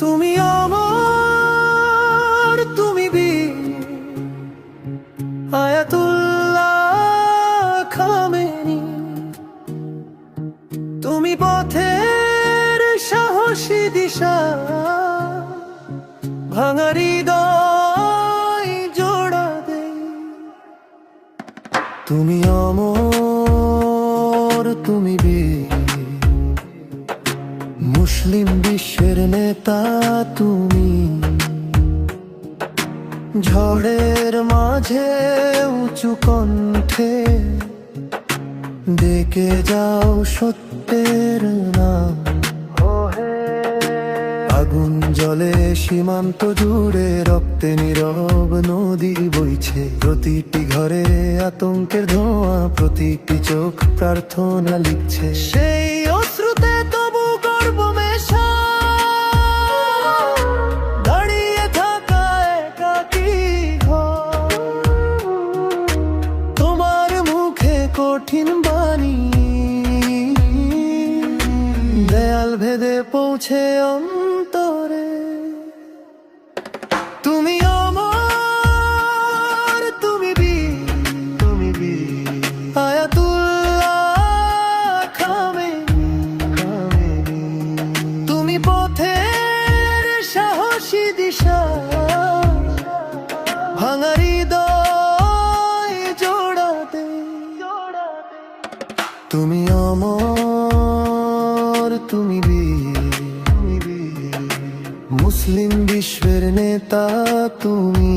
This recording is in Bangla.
তুমি আমার, তুমি বীর আয়াতুল্লাহ খামেনি। তুমি পথের সাহসী দিশা, ভাঙা হৃদয় জোড়া দে। তুমি অমর, তুমি বীর মুসলিম বিশ্বের নেতা। তুমি ঝড়ের মাঝে উঁচু কণ্ঠে ডেকে যাও সত্যের নাম। আগুন জ্বলে সীমান্ত জুড়ে, রক্তে নীরব নদী বইছে। প্রতিটি ঘরে আতঙ্কের ধোঁয়া, প্রতিটি চোখ প্রার্থনা লিখছে। সেই অশ্রুতে তবু গর্ব মেশা, দাঁড়িয়ে থাকা একাকী ঘর। তোমার মুখে কঠিন বাণী, দেয়াল ভেদে পৌঁছে অন্তরে। তুমি আমার, তুমি বীর, তুমি বীর আয়াতুল্লাহ খামেনি। তুমি পথের সাহসী দিশা, ভাঙা হৃদয় জোড়াতে। তুমি অমর, তুমি বীর মুসলিম বিশ্বের নেতা। তুমি